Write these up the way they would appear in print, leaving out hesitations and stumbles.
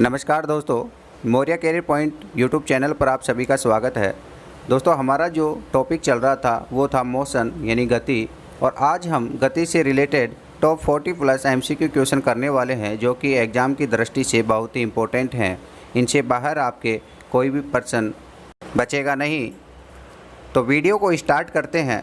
नमस्कार दोस्तों, Maurya career point YouTube channel पर आप सभी का स्वागत है। दोस्तों, हमारा जो टॉपिक चल रहा था वो था मोशन यानी गति, और आज हम गति से related top 40 plus MCQ question करने वाले हैं जो कि एग्ज़ाम की दृष्टि से बहुत ही इम्पोर्टेंट हैं। इनसे बाहर आपके कोई भी पर्सन बचेगा नहीं। तो वीडियो को स्टार्ट करते हैं।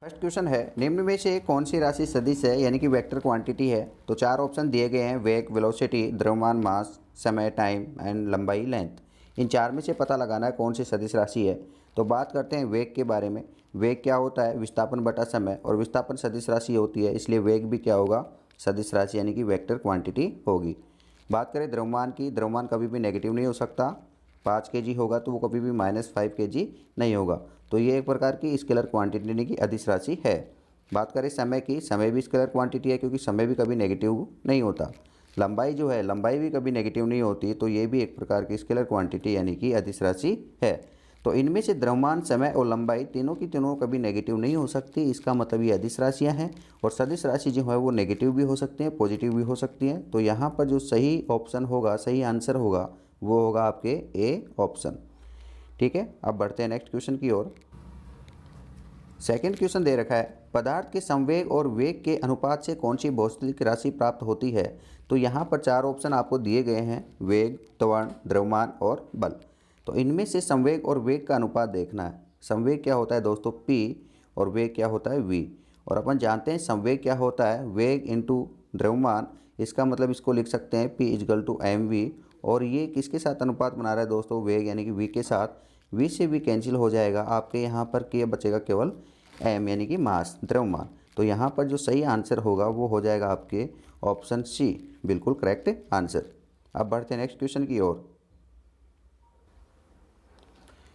फर्स्ट क्वेश्चन है, निम्न में से कौन सी राशि सदिश है यानी कि वेक्टर क्वांटिटी है। तो चार ऑप्शन दिए गए हैं, वेग, वेलोसिटी, द्रव्यमान, मास, समय, टाइम एंड लंबाई, लेंथ। इन चार में से पता लगाना है कौन सी सदिश राशि है। तो बात करते हैं वेग के बारे में। वेग क्या होता है? विस्थापन बटा समय, और विस्थापन सदिश राशि होती है, इसलिए वेग भी क्या होगा? सदिश राशि यानी कि वेक्टर क्वांटिटी होगी। बात करें द्रव्यमान की, द्रव्यमान कभी भी नेगेटिव नहीं हो सकता। 5 kg होगा तो वो कभी भी -5 kg नहीं होगा। तो ये एक प्रकार की स्केलर क्वांटिटी यानी कि अदिश राशि है। बात करें समय की, समय भी स्केलर क्वांटिटी है क्योंकि समय भी कभी नेगेटिव नहीं होता। लंबाई जो है, लंबाई भी कभी नेगेटिव नहीं होती, तो ये भी एक प्रकार की स्केलर क्वांटिटी यानी कि अदिश राशि है। तो इनमें से द्रव्यमान, समय और लंबाई तीनों की तीनों कभी नेगेटिव नहीं हो सकती। इसका मतलब ये अदिश राशियाँ हैं। और सदिश राशि जो है वो नेगेटिव भी हो सकती हैं, पॉजिटिव भी हो सकती हैं। तो यहाँ पर जो सही ऑप्शन होगा, सही आंसर होगा, वो होगा आपके ए ऑप्शन। ठीक है, अब बढ़ते हैं नेक्स्ट क्वेश्चन की ओर। सेकंड क्वेश्चन दे रखा है, पदार्थ के संवेग और वेग के अनुपात से कौन सी भौतिक राशि प्राप्त होती है। तो यहाँ पर चार ऑप्शन आपको दिए गए हैं, वेग, त्वरण, द्रव्यमान और बल। तो इनमें से संवेग और वेग का अनुपात देखना है। संवेग क्या होता है दोस्तों? p, और वेग क्या होता है? v। और अपन जानते हैं संवेग क्या होता है? वेग इंटू द्रव्यमान। इसका मतलब इसको लिख सकते हैं p = mv। और ये किसके साथ अनुपात बना रहा है दोस्तों? वेग यानी कि v के साथ। v से v कैंसिल हो जाएगा, आपके यहाँ पर k बचेगा केवल m यानी कि मास, द्रव्यमान। तो यहाँ पर जो सही आंसर होगा वो हो जाएगा आपके ऑप्शन सी, बिल्कुल करेक्ट आंसर। अब बढ़ते हैं नेक्स्ट क्वेश्चन की ओर।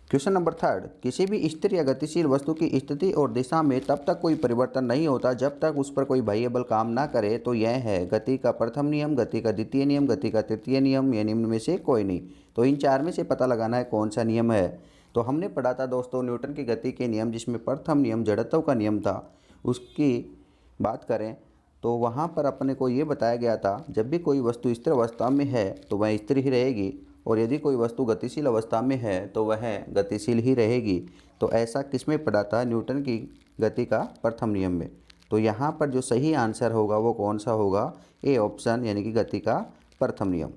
क्वेश्चन नंबर थर्ड, किसी भी स्थिर या गतिशील वस्तु की स्थिति और दिशा में तब तक कोई परिवर्तन नहीं होता जब तक उस पर कोई बाह्य बल काम ना करे। तो यह है गति का प्रथम नियम, गति का द्वितीय नियम, गति का तृतीय नियम, या निम्न में से कोई नहीं। तो इन चार में से पता लगाना है कौन सा नियम है। तो हमने पढ़ा था दोस्तों न्यूटन की गति के नियम, जिसमें प्रथम नियम जड़त्व का नियम था। उसकी बात करें तो वहाँ पर अपने को ये बताया गया था, जब भी कोई वस्तु स्थिर अवस्था में है तो वह स्थिर ही रहेगी, और यदि कोई वस्तु गतिशील अवस्था में है तो वह गतिशील ही रहेगी। तो ऐसा किसमें पढ़ा था? न्यूटन की गति का प्रथम नियम में। तो यहाँ पर जो सही आंसर होगा वो कौन सा होगा? ए ऑप्शन यानी कि गति का प्रथम नियम।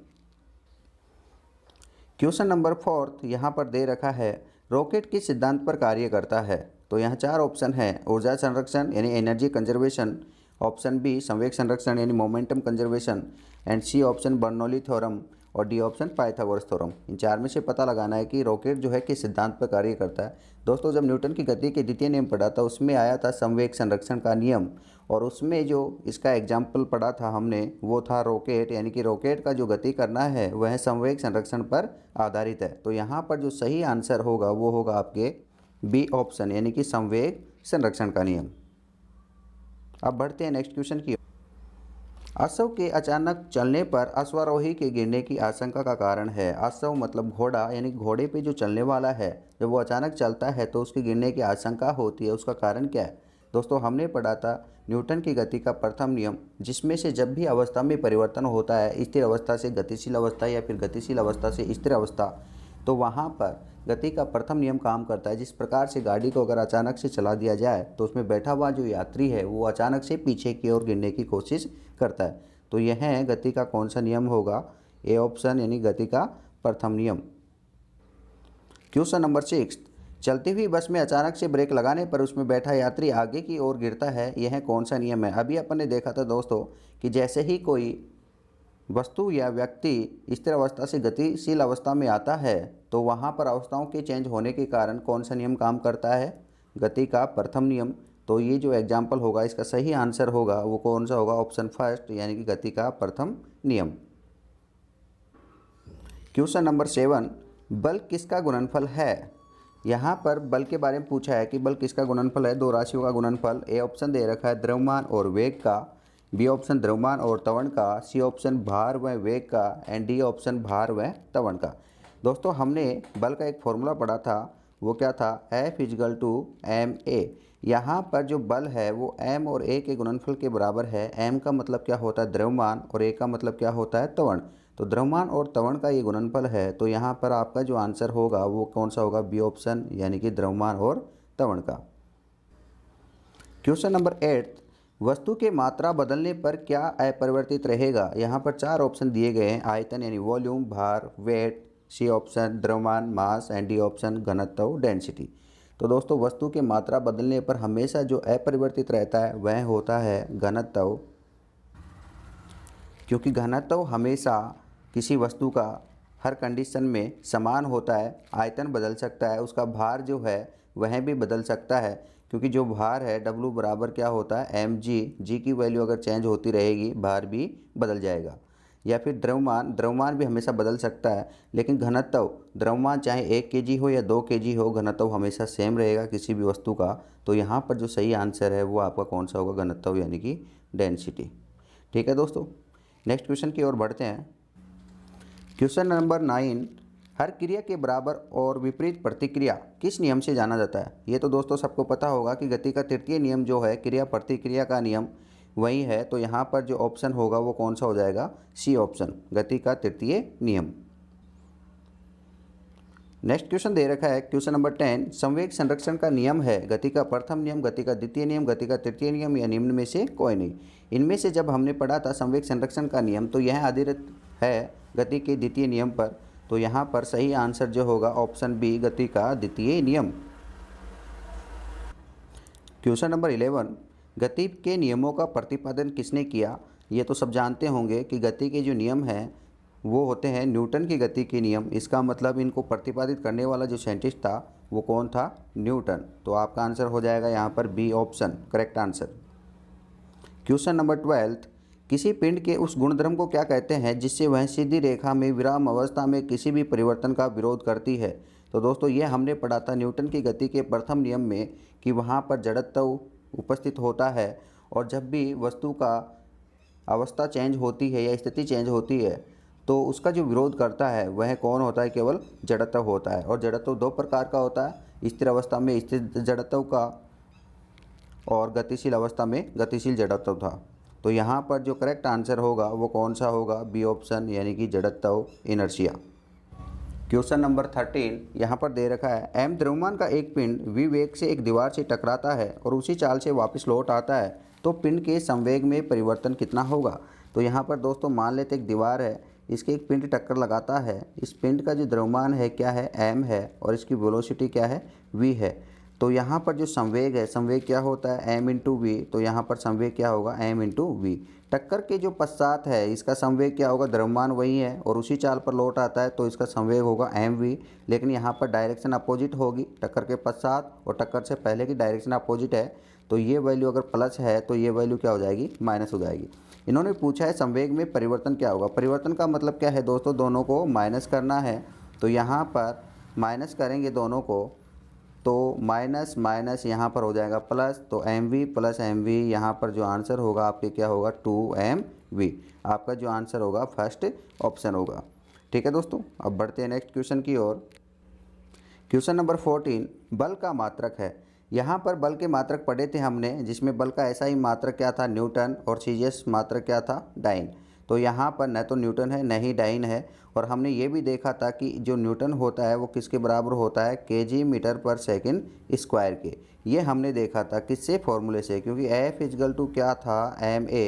क्वेश्चन नंबर फोर्थ यहाँ पर दे रखा है, रॉकेट किस सिद्धांत पर कार्य करता है। तो यहाँ चार ऑप्शन है, ऊर्जा संरक्षण यानी एनर्जी कंजर्वेशन, ऑप्शन बी संवेग संरक्षण यानी momentum conservation, and C option Bernoulli theorem, और डी ऑप्शन पाइथागोरस थ्योरम। इन चार में से पता लगाना है कि रॉकेट जो है किस सिद्धांत पर कार्य करता है। दोस्तों, जब न्यूटन की गति के द्वितीय नियम पढ़ा था उसमें आया था संवेग संरक्षण का नियम, और उसमें जो इसका एग्जाम्पल पढ़ा था हमने वो था रॉकेट, यानी कि रॉकेट का जो गति करना है वह संवेग संरक्षण पर आधारित है। तो यहाँ पर जो सही आंसर होगा वो होगा आपके बी ऑप्शन यानी कि संवेग संरक्षण का नियम। अब बढ़ते हैं नेक्स्ट क्वेश्चन की। अश्व के अचानक चलने पर अश्वारोही के गिरने की आशंका का कारण है। अश्व मतलब घोड़ा, यानी घोड़े पे जो चलने वाला है जब वो अचानक चलता है तो उसके गिरने की आशंका होती है। उसका कारण क्या है? दोस्तों, हमने पढ़ा था न्यूटन की गति का प्रथम नियम, जिसमें से जब भी अवस्था में परिवर्तन होता है, स्थिर अवस्था से गतिशील अवस्था या फिर गतिशील अवस्था से स्थिर अवस्था, तो वहाँ पर गति का प्रथम नियम काम करता है। जिस प्रकार से गाड़ी को अगर अचानक से चला दिया जाए तो उसमें बैठा हुआ जो यात्री है वो अचानक से पीछे की ओर गिरने की कोशिश करता है। तो यह गति का कौन सा नियम होगा? ए ऑप्शन यानी गति का प्रथम नियम। क्वेश्चन नंबर 6, चलती हुई बस में अचानक से ब्रेक लगाने पर उसमें बैठा यात्री आगे की ओर गिरता है, यह कौन सा नियम है? अभी अपन ने देखा था दोस्तों कि जैसे ही कोई वस्तु या व्यक्ति स्थिर अवस्था से गतिशील अवस्था में आता है तो वहाँ पर अवस्थाओं के चेंज होने के कारण कौन सा नियम काम करता है? गति का प्रथम नियम। तो ये जो एग्जाम्पल होगा इसका सही आंसर होगा वो कौन सा होगा? ऑप्शन फर्स्ट यानी कि गति का प्रथम नियम। क्वेश्चन नंबर 7, बल किसका गुणनफल है। यहाँ पर बल के बारे में पूछा है कि बल किसका गुणनफल है। दो राशियों का गुणनफल। ए ऑप्शन दे रखा है द्रव्यमान और वेग का, बी ऑप्शन द्रव्यमान और त्वरण का, सी ऑप्शन भार व वेग का, एंड डी ऑप्शन भार व त्वरण का। दोस्तों, हमने बल का एक फॉर्मूला पढ़ा था, वो क्या था? F = ma, यहाँ पर जो बल है वो m और a के गुणनफल के बराबर है। m का मतलब क्या होता है, द्रव्यमान, और a का मतलब क्या होता है, त्वरण। तो द्रव्यमान और त्वरण का ये गुणनफल है। तो यहाँ पर आपका जो आंसर होगा वो कौन सा होगा, बी ऑप्शन, यानी कि द्रव्यमान और त्वरण का। क्वेश्चन नंबर 8, वस्तु के मात्रा बदलने पर क्या अपरिवर्तित रहेगा। यहाँ पर 4 ऑप्शन दिए गए हैं, आयतन यानी वॉल्यूम, भार, वेट, सी ऑप्शन द्रव्यमान, मास, एंड डी ऑप्शन घनत्व, डेंसिटी। तो दोस्तों वस्तु के मात्रा बदलने पर हमेशा जो अपरिवर्तित रहता है वह होता है घनत्व, क्योंकि घनत्व हमेशा किसी वस्तु का हर कंडीशन में समान होता है। आयतन बदल सकता है, उसका भार जो है वह भी बदल सकता है, क्योंकि जो भार है W बराबर क्या होता है, mg, की वैल्यू अगर चेंज होती रहेगी भार भी बदल जाएगा। या फिर द्रव्यमान भी हमेशा बदल सकता है, लेकिन घनत्व, द्रव्यमान चाहे 1 kg हो या 2 kg हो, घनत्व हमेशा सेम रहेगा किसी भी वस्तु का। तो यहाँ पर जो सही आंसर है वो आपका कौन सा होगा, घनत्व यानी कि डेंसिटी। ठीक है दोस्तों, नेक्स्ट क्वेश्चन की ओर बढ़ते हैं। क्वेश्चन नंबर 9, हर क्रिया के बराबर और विपरीत प्रतिक्रिया किस नियम से जाना जाता है। ये तो दोस्तों सबको पता होगा कि गति का तृतीय नियम जो है क्रिया प्रतिक्रिया का नियम वही है। तो यहाँ पर जो ऑप्शन होगा वो कौन सा हो जाएगा, सी ऑप्शन, गति का तृतीय नियम। नेक्स्ट क्वेश्चन दे रखा है क्वेश्चन नंबर 10, संवेग संरक्षण का नियम है गति का प्रथम नियम, गति का द्वितीय नियम, गति का तृतीय नियम, या निम्न में से कोई नहीं। इनमें से जब हमने पढ़ा था संवेग संरक्षण का नियम तो यह आधारित है गति के द्वितीय नियम पर। तो यहाँ पर सही आंसर जो होगा ऑप्शन बी, गति का द्वितीय नियम। क्वेश्चन नंबर 11, गति के नियमों का प्रतिपादन किसने किया। ये तो सब जानते होंगे कि गति के जो नियम हैं वो होते हैं न्यूटन की गति के नियम। इसका मतलब इनको प्रतिपादित करने वाला जो साइंटिस्ट था वो कौन था, न्यूटन। तो आपका आंसर हो जाएगा यहाँ पर B option, correct answer. Question number 12, किसी पिंड के उस गुणधर्म को क्या कहते हैं जिससे वह सीधी रेखा में विराम अवस्था में किसी भी परिवर्तन का विरोध करती है। तो दोस्तों ये हमने पढ़ा था न्यूटन की गति के प्रथम नियम में कि वहाँ पर जड़त्व उपस्थित होता है, और जब भी वस्तु का अवस्था चेंज होती है या स्थिति चेंज होती है तो उसका जो विरोध करता है वह कौन होता है, केवल जड़त्व होता है। और जड़त्व 2 प्रकार का होता है, स्थिर अवस्था में स्थिर जड़त्व का, और गतिशील अवस्था में गतिशील जड़त्व था। तो यहाँ पर जो करेक्ट आंसर होगा वो कौन सा होगा, बी ऑप्शन, यानी कि जड़त्व, इनर्शिया। क्वेश्चन नंबर 13 यहाँ पर दे रखा है, m द्रव्यमान का एक पिंड v वेग से एक दीवार से टकराता है और उसी चाल से वापस लौट आता है, तो पिंड के संवेग में परिवर्तन कितना होगा। तो यहाँ पर दोस्तों मान लेते एक दीवार है, इसके एक पिंड टक्कर लगाता है। इस पिंड का जो द्रव्यमान है क्या है, m है, और इसकी वेलोसिटी क्या है, v है। तो यहाँ पर जो संवेग है, संवेग क्या होता है, m इंटू वी। तो यहाँ पर संवेग क्या होगा, m इंटू वी। टक्कर के जो पश्चात है इसका संवेग क्या होगा, द्रव्यमान वही है और उसी चाल पर लौट आता है, तो इसका संवेग होगा mv। लेकिन यहाँ पर डायरेक्शन अपोजिट होगी टक्कर के पश्चात, और टक्कर से पहले की डायरेक्शन अपोजिट है। तो ये वैल्यू अगर प्लस है तो ये वैल्यू क्या हो जाएगी, माइनस हो जाएगी। इन्होंने पूछा है संवेग में परिवर्तन क्या होगा। परिवर्तन का मतलब क्या है दोस्तों, दोनों को माइनस करना है। तो यहाँ पर माइनस करेंगे दोनों को, तो माइनस माइनस यहाँ पर हो जाएगा प्लस, तो mv प्लस mv, यहाँ पर जो आंसर होगा आपके क्या होगा, 2mv। आपका जो आंसर होगा फर्स्ट ऑप्शन होगा। ठीक है दोस्तों, अब बढ़ते हैं नेक्स्ट क्वेश्चन की ओर। क्वेश्चन नंबर 14, बल का मात्रक है। यहाँ पर बल के मात्रक पढ़े थे हमने, जिसमें बल का ऐसा ही मात्रक क्या था, न्यूटन, और सीजीएस मात्रक क्या था, डाइन। तो यहाँ पर न तो न्यूटन है न ही डाइन है। और हमने ये भी देखा था कि जो न्यूटन होता है वो किसके बराबर होता है, केजी मीटर पर सेकंड स्क्वायर के। ये हमने देखा था किससे, फॉर्मूले से, क्योंकि F इजगल टू क्या था, ma।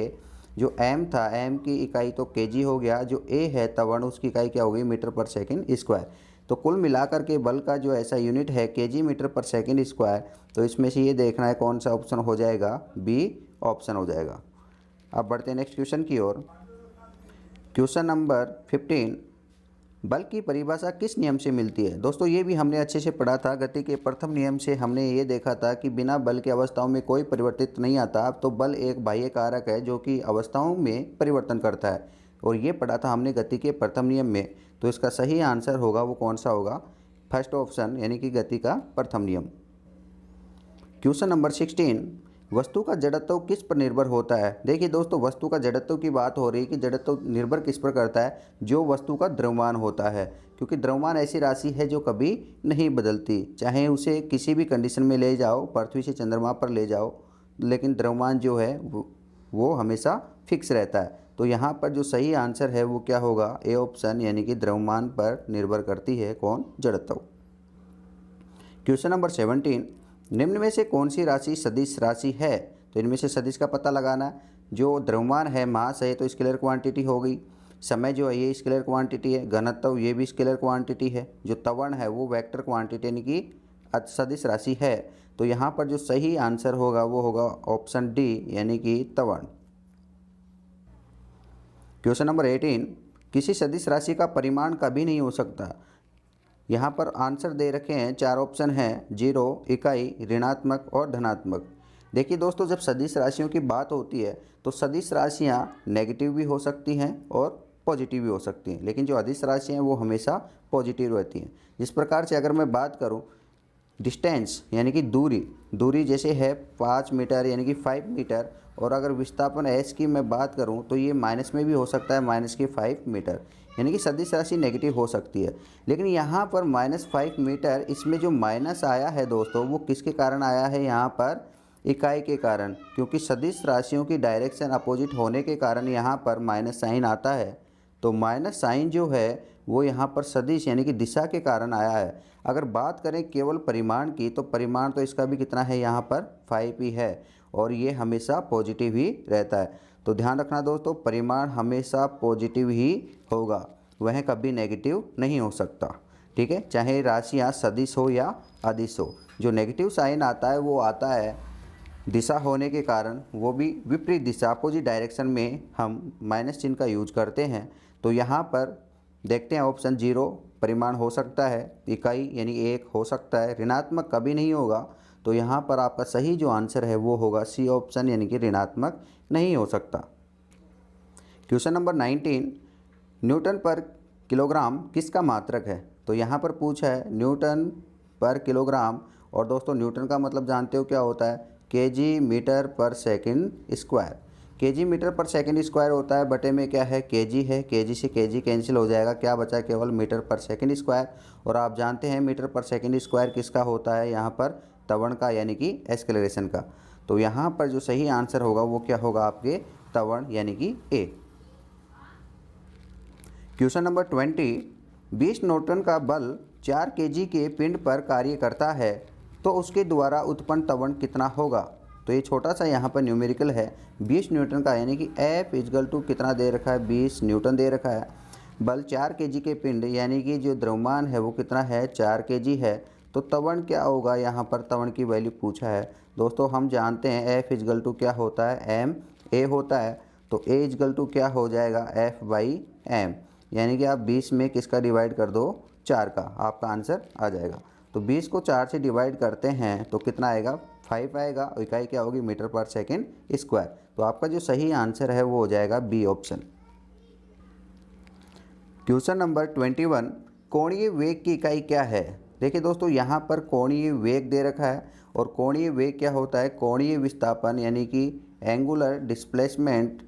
जो m था, m की इकाई तो केजी हो गया, जो a है त्वरण, उसकी इकाई क्या हो गई, मीटर पर सेकंड स्क्वायर। तो कुल मिलाकर के बल का जो ऐसा यूनिट है केजी मीटर पर सेकंड स्क्वायर। तो इसमें से ये देखना है कौन सा ऑप्शन हो जाएगा, बी ऑप्शन हो जाएगा। अब बढ़ते हैं नेक्स्ट क्वेश्चन की ओर। क्वेश्चन नंबर 15, बल की परिभाषा किस नियम से मिलती है। दोस्तों ये भी हमने अच्छे से पढ़ा था, गति के प्रथम नियम से हमने ये देखा था कि बिना बल के अवस्थाओं में कोई परिवर्तित नहीं आता। तो बल एक बाह्य कारक है जो कि अवस्थाओं में परिवर्तन करता है, और ये पढ़ा था हमने गति के प्रथम नियम में। तो इसका सही आंसर होगा वो कौन सा होगा, फर्स्ट ऑप्शन, यानी कि गति का प्रथम नियम। क्वेश्चन नंबर 16, वस्तु का जड़त्व किस पर निर्भर होता है? देखिए दोस्तों, वस्तु का जड़त्व की बात हो रही है कि जड़त्व निर्भर किस पर करता है? जो वस्तु का द्रव्यमान होता है, क्योंकि द्रव्यमान ऐसी राशि है जो कभी नहीं बदलती। चाहे उसे किसी भी कंडीशन में ले जाओ, पृथ्वी से चंद्रमा पर ले जाओ, लेकिन द्रव्यमान जो है वो हमेशा फिक्स रहता है। तो यहाँ पर जो सही आंसर है वो क्या होगा? ए ऑप्शन, यानी कि द्रव्यमान पर निर्भर करती है कौन? जड़त्व। क्वेश्चन नंबर 17, निम्न में से कौन सी राशि सदिश राशि है? तो इनमें से सदिश का पता लगाना। जो द्रव्यमान है, मास है, तो स्केलर क्वांटिटी हो गई। समय जो है ये स्केलर क्वांटिटी है। घनत्व ये भी स्केलर क्वांटिटी है। जो त्वरण है वो वेक्टर क्वांटिटी यानी कि सदिश राशि है। तो यहाँ पर जो सही आंसर होगा वो होगा ऑप्शन डी, यानी कि त्वरण। क्वेश्चन नंबर 18, किसी सदिश राशि का परिमाण कभी नहीं हो सकता। यहाँ पर आंसर दे रखे हैं, 4 ऑप्शन हैं, 0, इकाई, ऋणात्मक और धनात्मक। देखिए दोस्तों, जब सदिश राशियों की बात होती है तो सदिश राशियाँ नेगेटिव भी हो सकती हैं और पॉजिटिव भी हो सकती हैं, लेकिन जो अदिश राशियाँ हैं वो हमेशा पॉजिटिव रहती हैं। जिस प्रकार से अगर मैं बात करूँ डिस्टेंस यानी कि दूरी जैसे है 5 मीटर यानी कि 5 मीटर, और अगर विस्थापन एस की मैं बात करूं तो ये माइनस में भी हो सकता है, -5 मीटर, यानी कि सदिश राशि नेगेटिव हो सकती है। लेकिन यहाँ पर -5 मीटर, इसमें जो माइनस आया है दोस्तों वो किसके कारण आया है? यहाँ पर इकाई के कारण, क्योंकि सदिश राशियों की डायरेक्शन अपोजिट होने के कारण यहाँ पर माइनस साइन आता है। तो माइनस साइन जो है वो यहाँ पर सदिश यानी कि दिशा के कारण आया है। अगर बात करें केवल परिमाण की, तो परिमाण तो इसका भी कितना है? यहाँ पर 5 ही है, और ये हमेशा पॉजिटिव ही रहता है। तो ध्यान रखना दोस्तों, परिमाण हमेशा पॉजिटिव ही होगा, वह कभी नेगेटिव नहीं हो सकता। ठीक है, चाहे राशियाँ सदिश हो या अदिश हो। जो नेगेटिव साइन आता है वो आता है दिशा होने के कारण, वो भी विपरीत दिशा, अपोजिट डायरेक्शन में हम माइनस चिन्ह का यूज करते हैं। तो यहाँ पर देखते हैं ऑप्शन 0 परिमाण हो सकता है, इकाई यानी 1 हो सकता है, ऋणात्मक कभी नहीं होगा। तो यहाँ पर आपका सही जो आंसर है वो होगा सी ऑप्शन, यानी कि ऋणात्मक नहीं हो सकता। क्वेश्चन नंबर 19, न्यूटन पर किलोग्राम किसका मात्रक है? तो यहाँ पर पूछा है न्यूटन पर किलोग्राम, और दोस्तों न्यूटन का मतलब जानते हो क्या होता है? केजी मीटर पर सेकंड स्क्वायर। केजी मीटर पर सेकंड स्क्वायर होता है, बटे में क्या है? केजी है। केजी से केजी कैंसिल हो जाएगा, क्या बचा? केवल मीटर पर सेकंड स्क्वायर। और आप जानते हैं मीटर पर सेकंड स्क्वायर किसका होता है? यहाँ पर त्वरण का, यानी कि एक्सेलरेशन का। तो यहाँ पर जो सही आंसर होगा वो क्या होगा? आपके त्वरण, यानी कि ए। क्वेश्चन नंबर 20, 20 न्यूटन का बल 4 केजी के पिंड पर कार्य करता है, तो उसके द्वारा उत्पन्न त्वरण कितना होगा? तो ये छोटा सा यहाँ पर न्यूमेरिकल है 20 न्यूटन का, यानी कि F = कितना दे रखा है? 20 न्यूटन दे रखा है। बल 4 केजी के पिंड, यानी कि जो द्रव्यमान है वो कितना है? 4 केजी है। तो त्वरण क्या होगा? यहाँ पर त्वरण की वैल्यू पूछा है। दोस्तों हम जानते हैं F = क्या होता है? ma होता है। तो A = क्या हो जाएगा? F/m, यानी कि आप 20 में किसका डिवाइड कर दो? 4 का, आपका आंसर आ जाएगा। तो 20 को 4 से डिवाइड करते हैं तो कितना आएगा? 5 आएगा। इकाई क्या होगी? मीटर पर सेकंड स्क्वायर। तो आपका जो सही आंसर है वो हो जाएगा बी ऑप्शन। क्वेश्चन नंबर 21, कोणीय वेग की इकाई क्या है? देखिए दोस्तों, यहाँ पर कोणीय वेग दे रखा है, और कोणीय वेग क्या होता है? कोणीय विस्थापन, यानी कि एंगुलर डिस्प्लेसमेंट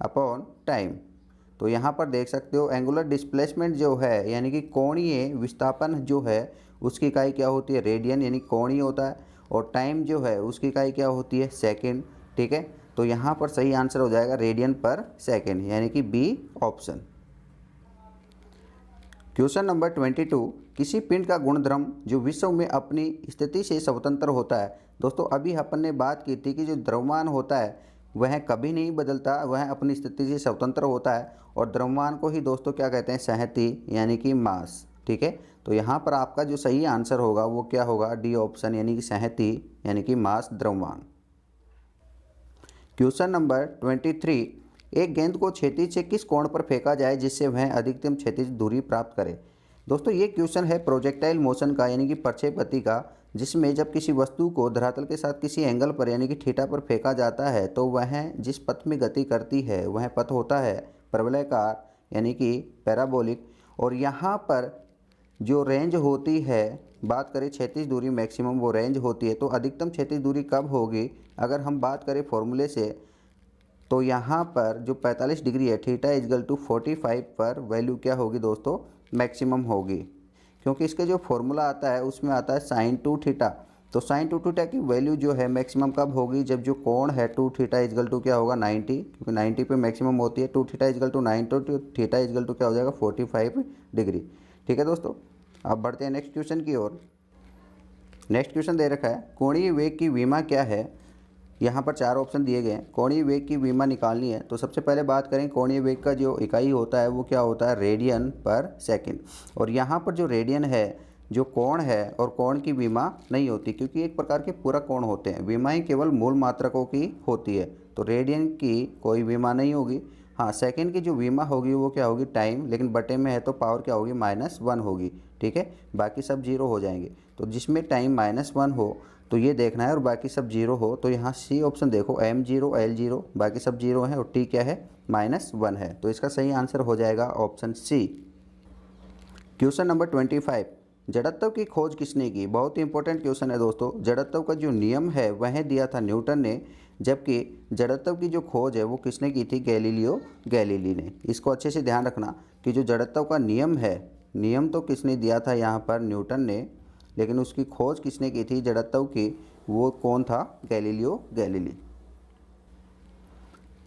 अपॉन टाइम। तो यहाँ पर देख सकते हो एंगुलर डिस्प्लेसमेंट जो है, यानी कि कोणीय विस्थापन जो है उसकी इकाई क्या होती है? रेडियन, यानी कोणीय होता है। और टाइम जो है उसकी इकाई क्या होती है? सेकंड। ठीक है, तो यहाँ पर सही आंसर हो जाएगा रेडियन पर सेकंड, यानी कि बी ऑप्शन। क्वेश्चन नंबर 22, किसी पिंड का गुणधर्म जो विश्व में अपनी स्थिति से स्वतंत्र होता है। दोस्तों अभी अपन ने बात की थी कि जो द्रव्यमान होता है वह कभी नहीं बदलता, वह अपनी स्थिति से स्वतंत्र होता है। और द्रव्यमान को ही दोस्तों क्या कहते हैं? सहती, यानी कि मास। ठीक है, तो यहाँ पर आपका जो सही आंसर होगा वो क्या होगा? डी ऑप्शन, यानी कि सहती, यानी कि मास द्रव्यमान। क्वेश्चन नंबर 23, एक गेंद को क्षैतिज से किस कोण पर फेंका जाए जिससे वह अधिकतम क्षैतिज दूरी प्राप्त करे? दोस्तों ये क्वेश्चन है प्रोजेक्टाइल मोशन का, यानी कि प्रक्षेप गति का, जिसमें जब किसी वस्तु को धरातल के साथ किसी एंगल पर यानी कि थीटा पर फेंका जाता है तो वह जिस पथ में गति करती है वह पथ होता है परवलयाकार, यानी कि पैराबोलिक। और यहाँ पर जो रेंज होती है बात करें क्षैतिज दूरी मैक्सिमम वो रेंज होती है, तो अधिकतम क्षैतिज दूरी कब होगी? अगर हम बात करें फॉर्मूले से, तो यहाँ पर जो 45 डिग्री है, थीटा इजगल टू 45 पर वैल्यू क्या होगी दोस्तों? मैक्सिमम होगी, क्योंकि इसके जो फॉर्मूला आता है उसमें आता है साइन 2 थीटा। तो साइन 2 थीटा की वैल्यू जो है मैक्सिमम कब होगी? जब जो कोण है 2 थीटा इजगल टू क्या होगा? 90, क्योंकि 90 पे मैक्सिमम होती है। 2 थीटा इजगल टू 90, तो थीटा इजगल टू क्या हो जाएगा? 45 डिग्री। ठीक है दोस्तों, अब बढ़ते हैं नेक्स्ट क्वेश्चन की ओर। नेक्स्ट क्वेश्चन दे रखा है, कोणीय वेग की विमा क्या है? यहाँ पर 4 ऑप्शन दिए गए हैं, कोणीय वेग की विमा निकालनी है। तो सबसे पहले बात करें, कोणीय वेग का जो इकाई होता है वो क्या होता है? रेडियन पर सेकंड। और यहाँ पर जो रेडियन है, जो कोण है, और कोण की विमा नहीं होती, क्योंकि एक प्रकार के पूरक कोण होते हैं। विमाएं केवल मूल मात्रकों की होती है, तो रेडियन की कोई विमा नहीं होगी। हाँ, सेकंड की जो विमा होगी वो क्या होगी? टाइम, लेकिन बटे में है तो पावर क्या होगी? -1 होगी। ठीक है, बाकी सब जीरो हो जाएंगे। तो जिसमें टाइम -1 हो तो ये देखना है, और बाकी सब जीरो हो तो यहाँ सी ऑप्शन देखो, m0 l0, बाकी सब जीरो है और t क्या है? -1 है। तो इसका सही आंसर हो जाएगा ऑप्शन सी। क्वेश्चन नंबर 25, जड़त्व की खोज किसने की? बहुत ही इंपॉर्टेंट क्वेश्चन है दोस्तों। जड़त्व का जो नियम है वह दिया था न्यूटन ने, जबकि जड़त्व की जो खोज है वो किसने की थी? गैलीलियो गैलीली ने। इसको अच्छे से ध्यान रखना कि जो जड़त्व का नियम है, नियम तो किसने दिया था यहाँ पर? न्यूटन ने, लेकिन उसकी खोज किसने की थी जड़त्व की? वो कौन था? Galileo Galilei.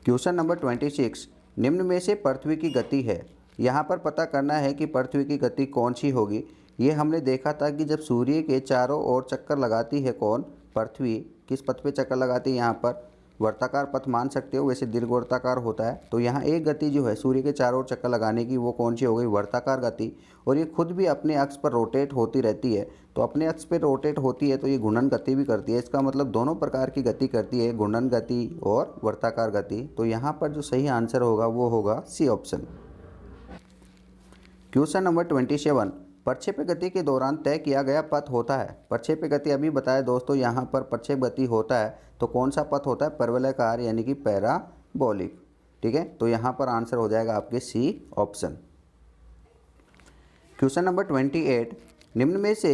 क्वेश्चन नंबर 26, निम्न में से पृथ्वी की गति है। यहाँ पर पता करना है कि पृथ्वी की गति कौन सी होगी। ये हमने देखा था कि जब सूर्य के चारों ओर चक्कर लगाती है कौन? पृथ्वी। किस पथ पे चक्कर लगाती है? यहाँ पर वर्ताकार पथ मान सकते हो, वैसे दीर्घवृत्ताकार होता है। तो यहाँ एक गति जो है सूर्य के चारों ओर चक्कर लगाने की, वो कौन सी हो गई? वर्ताकार गति। और ये खुद भी अपने अक्ष पर रोटेट होती रहती है। तो अपने अक्ष पर रोटेट होती है तो ये घूर्णन गति भी करती है। इसका मतलब दोनों प्रकार की गति करती है, घूर्णन गति और वर्ताकार गति। तो यहाँ पर जो सही आंसर होगा वो होगा सी ऑप्शन। क्वेश्चन नंबर 27, प्रक्षेप्य गति के दौरान तय किया गया पथ होता है। प्रक्षेप्य गति अभी बताया दोस्तों, यहाँ पर प्रक्षेप गति होता है तो कौन सा पथ होता है? परवलयाकार, यानी कि पैराबोलिक। ठीक है, तो यहाँ पर आंसर हो जाएगा आपके सी ऑप्शन। क्वेश्चन नंबर 28, निम्न में से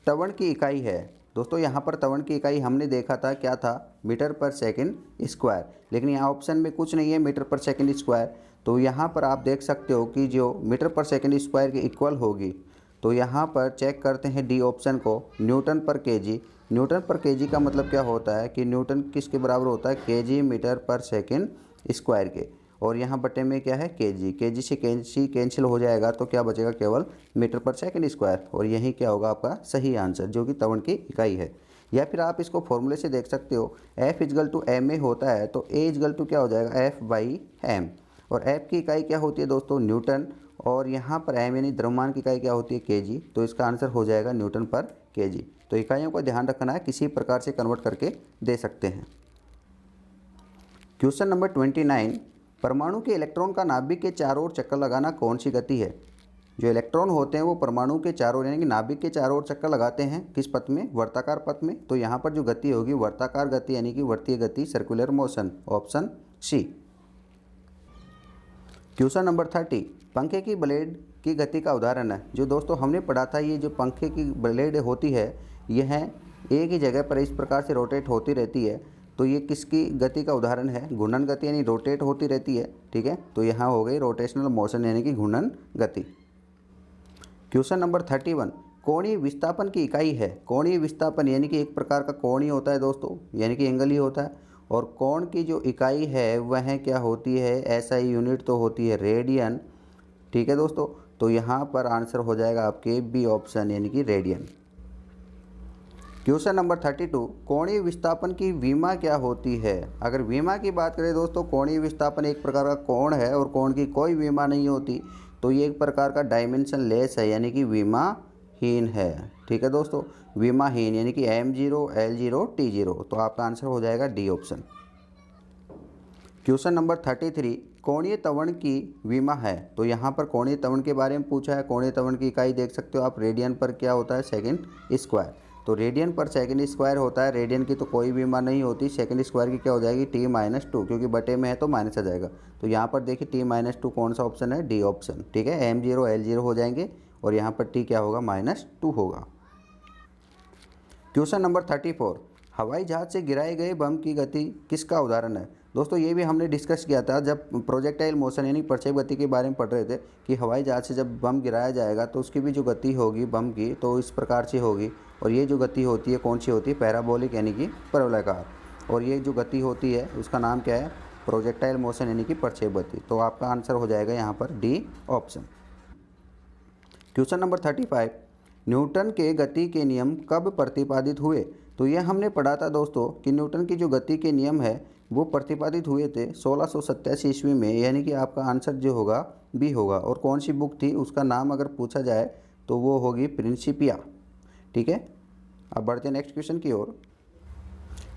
त्वरण की इकाई है। दोस्तों यहाँ पर त्वरण की इकाई हमने देखा था, क्या था? मीटर पर सेकंड स्क्वायर। लेकिन यहाँ ऑप्शन में कुछ नहीं है मीटर पर सेकंड स्क्वायर। तो यहाँ पर आप देख सकते हो कि जो मीटर पर सेकंड स्क्वायर के इक्वल होगी, तो यहाँ पर चेक करते हैं डी ऑप्शन को, न्यूटन पर केजी। न्यूटन पर केजी का मतलब क्या होता है कि न्यूटन किसके बराबर होता है? केजी मीटर पर सेकंड स्क्वायर के। और यहाँ बटे में क्या है? केजी। केजी से केजी कैंसिल हो जाएगा तो क्या बचेगा? केवल मीटर पर सेकंड स्क्वायर। और यही क्या होगा आपका सही आंसर, जो कि त्वरण की इकाई है। या फिर आप इसको फॉर्मूले से देख सकते हो, F equal to M A होता है तो A इजगल टू क्या हो जाएगा? F/m। और F की इकाई क्या होती है दोस्तों? न्यूटन। और यहाँ पर m यानी द्रव्यमान की इकाई क्या होती है? केजी। तो इसका आंसर हो जाएगा न्यूटन पर केजी। तो इकाइयों का ध्यान रखना है, किसी प्रकार से कन्वर्ट करके दे सकते हैं। क्वेश्चन नंबर 29, परमाणु के इलेक्ट्रॉन का नाभिक के चारों ओर चक्कर लगाना कौन सी गति है? जो इलेक्ट्रॉन होते हैं वो परमाणु के चारों ओर, यानी कि नाभिक के चारों ओर चक्कर लगाते हैं, किस पथ में? वर्ताकार पथ में। तो यहाँ पर जो गति होगी वर्ताकार गति, यानी कि वर्तीय गति, circular motion, option C. Question number 30, पंखे की ब्लेड की गति का उदाहरण है। जो दोस्तों हमने पढ़ा था, ये जो पंखे की ब्लेड होती है यह एक ही जगह पर इस प्रकार से रोटेट होती रहती है। तो ये किसकी गति का उदाहरण है? घूर्णन गति, यानी रोटेट होती रहती है। ठीक है, तो यहाँ हो गई रोटेशनल मोशन, यानी कि घूर्णन गति। क्वेश्चन नंबर 31, कोणीय विस्थापन की इकाई है। कोणीय विस्थापन यानी कि एक प्रकार का कोण ही होता है दोस्तों, यानी कि एंगल ही होता है। और कोण की जो इकाई है वह क्या होती है? एसआई यूनिट तो होती है रेडियन। ठीक है दोस्तों, तो यहाँ पर आंसर हो जाएगा आपके बी ऑप्शन, यानी कि रेडियन। क्वेश्चन नंबर 32, कोणीय विस्थापन की विमा क्या होती है? अगर विमा की बात करें दोस्तों, कोणीय विस्थापन एक प्रकार का कोण है और कोण की कोई विमा नहीं होती। तो ये एक प्रकार का डायमेंशन लेस है, यानी कि विमाहीन है। ठीक है दोस्तों, विमाहीन, यानी कि m0 l0 t0। तो आपका आंसर हो जाएगा डी ऑप्शन। क्वेश्चन नंबर 33, कोणीय त्वरण की विमा है। तो यहाँ पर कोणीय त्वरण के बारे में पूछा है। कोणीय त्वरण की इकाई देख सकते हो आप, रेडियन पर क्या होता है? Second square. तो रेडियन पर सेकंड स्क्वायर होता है। रेडियन की तो कोई विमा नहीं होती। सेकंड स्क्वायर की क्या हो जाएगी? t-2, क्योंकि बटे में है तो माइनस आ जाएगा। तो यहाँ पर देखिए t-2 कौन सा ऑप्शन है? D option. ठीक है, m0 l0 हो जाएंगे और यहाँ पर t क्या होगा? -2 होगा। क्वेश्चन नंबर 34, हवाई जहाज से गिराए गए बम की गति किसका उदाहरण है। दोस्तों ये भी हमने डिस्कस किया था जब प्रोजेक्टाइल मोशन यानी प्रक्षेप गति के बारे में पढ़ रहे थे कि हवाई जहाज से जब बम गिराया जाएगा तो उसकी भी जो गति होगी बम की तो इस प्रकार से होगी, और ये जो गति होती है कौन सी होती है, पैराबोलिक यानी कि परवलयाकार, और ये जो गति होती है उसका नाम क्या है, प्रोजेक्टाइल मोशन यानी कि प्रक्षेप गति। तो आपका आंसर हो जाएगा यहाँ पर D option. Question number 35, Newton के गति के नियम कब प्रतिपादित हुए। तो यह हमने पढ़ा था दोस्तों कि न्यूटन की जो गति के नियम है वो प्रतिपादित हुए थे 1687 ईस्वी में, यानी कि आपका आंसर जो होगा बी होगा। और कौन सी बुक थी उसका नाम अगर पूछा जाए तो वो होगी प्रिंसिपिया। ठीक है, अब बढ़ते हैं नेक्स्ट क्वेश्चन की ओर।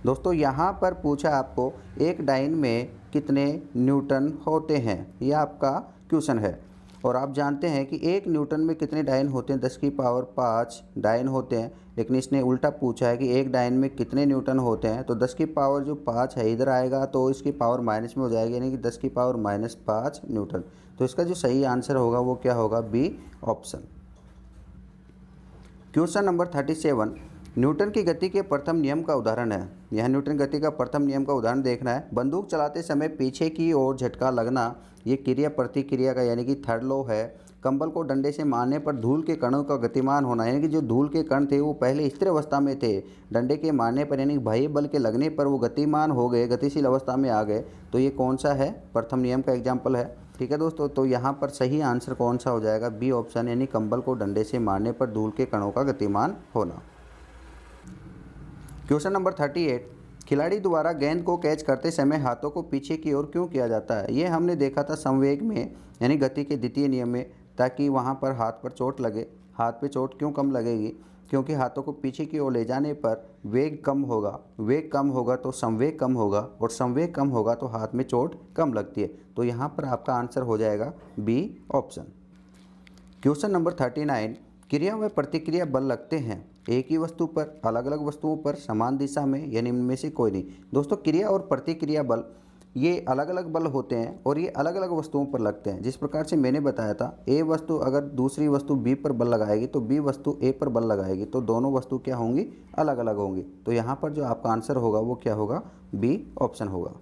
दोस्तों यहाँ पर पूछा आपको एक डाइन में कितने न्यूटन होते हैं, यह आपका क्वेश्चन है। और आप जानते हैं कि एक न्यूटन में कितने डाइन होते हैं, 10 की पावर 5 डाइन होते हैं। लेकिन इसने उल्टा पूछा है कि एक डाइन में कितने न्यूटन होते हैं, तो 10 की पावर जो 5 है इधर आएगा तो इसकी पावर माइनस में हो जाएगी, यानी कि 10 की पावर -5 न्यूटन। तो इसका जो सही आंसर होगा वो क्या होगा, B option. Question number 37, Newton की गति के प्रथम नियम का उदाहरण है। यह न्यूटन गति का प्रथम नियम का उदाहरण देखना है। बंदूक चलाते समय पीछे की ओर झटका लगना, ये क्रिया प्रतिक्रिया का यानी कि थर्ड लॉ है। कंबल को डंडे से मारने पर धूल के कणों का गतिमान होना, यानी कि जो धूल के कण थे वो पहले स्थिर अवस्था में थे, डंडे के मारने पर यानी बाह्य बल के लगने पर वो गतिमान हो गए, गतिशील अवस्था में आ गए। तो ये कौन सा है, प्रथम नियम का एग्जाम्पल है। ठीक है दोस्तों, तो यहाँ पर सही आंसर कौन सा हो जाएगा, बी ऑप्शन, यानी कंबल को डंडे से मारने पर धूल के कणों का गतिमान होना। क्वेश्चन नंबर 38, खिलाड़ी द्वारा गेंद को कैच करते समय हाथों को पीछे की ओर क्यों किया जाता है। ये हमने देखा था संवेग में यानी गति के द्वितीय नियम में, ताकि वहाँ पर हाथ पर चोट लगे। हाथ पे चोट क्यों कम लगेगी, क्योंकि हाथों को पीछे की ओर ले जाने पर वेग कम होगा, वेग कम होगा तो संवेग कम होगा, और संवेग कम होगा तो हाथ में चोट कम लगती है। तो यहाँ पर आपका आंसर हो जाएगा बी ऑप्शन। क्वेश्चन नंबर 39, क्रिया व प्रतिक्रिया बल लगते हैं एक ही वस्तु पर, अलग अलग वस्तुओं पर, समान दिशा में, यानी इनमें से कोई नहीं। दोस्तों क्रिया और प्रतिक्रिया बल ये अलग अलग बल होते हैं और ये अलग अलग वस्तुओं पर लगते हैं। जिस प्रकार से मैंने बताया था, ए वस्तु अगर दूसरी वस्तु बी पर बल लगाएगी तो बी वस्तु ए पर बल लगाएगी, तो दोनों वस्तु क्या होंगी, अलग अलग होंगी। तो यहाँ पर जो आपका आंसर होगा वो क्या होगा, बी ऑप्शन होगा।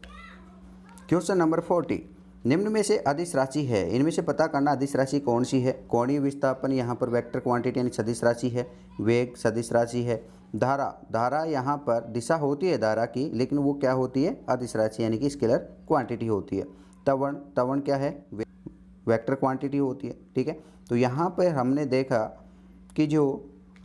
क्वेश्चन नंबर 40, निम्न में से अदिश राशि है, इनमें से पता करना अदिश राशि कौन सी है। कोणीय विस्थापन यहाँ पर वेक्टर क्वांटिटी यानी सदिश राशि है। वेग सदिश राशि है। धारा, धारा यहाँ पर दिशा होती है धारा की, लेकिन वो क्या होती है, अदिश राशि यानी कि स्केलर क्वांटिटी होती है। तवण, तवण क्या है, वेक्टर क्वांटिटी होती है। ठीक है, तो यहाँ पर हमने देखा कि जो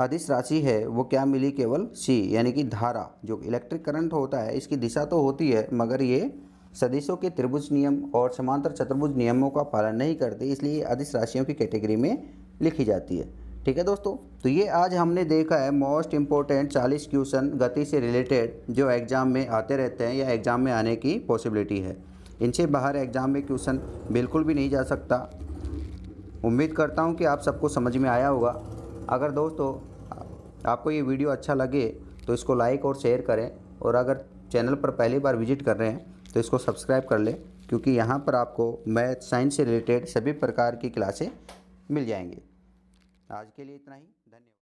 अदिश राशि है वो क्या मिली, केवल सी, यानी कि धारा। जो इलेक्ट्रिक करंट होता है इसकी दिशा तो होती है, मगर ये सदिशों के त्रिभुज नियम और समांतर चतुर्भुज नियमों का पालन नहीं करते, इसलिए अदिश राशियों की कैटेगरी में लिखी जाती है। ठीक है दोस्तों, तो ये आज हमने देखा है मोस्ट इम्पोर्टेंट 40 क्वेश्चन गति से रिलेटेड जो एग्ज़ाम में आते रहते हैं या एग्ज़ाम में आने की पॉसिबिलिटी है। इनसे बाहर एग्ज़ाम में क्वेश्चन बिल्कुल भी नहीं जा सकता। उम्मीद करता हूँ कि आप सबको समझ में आया होगा। अगर दोस्तों आपको ये वीडियो अच्छा लगे तो इसको लाइक और शेयर करें, और अगर चैनल पर पहली बार विजिट कर रहे हैं तो इसको सब्सक्राइब कर लें, क्योंकि यहाँ पर आपको मैथ साइंस से रिलेटेड सभी प्रकार की क्लासें मिल जाएंगी। आज के लिए इतना ही, धन्यवाद।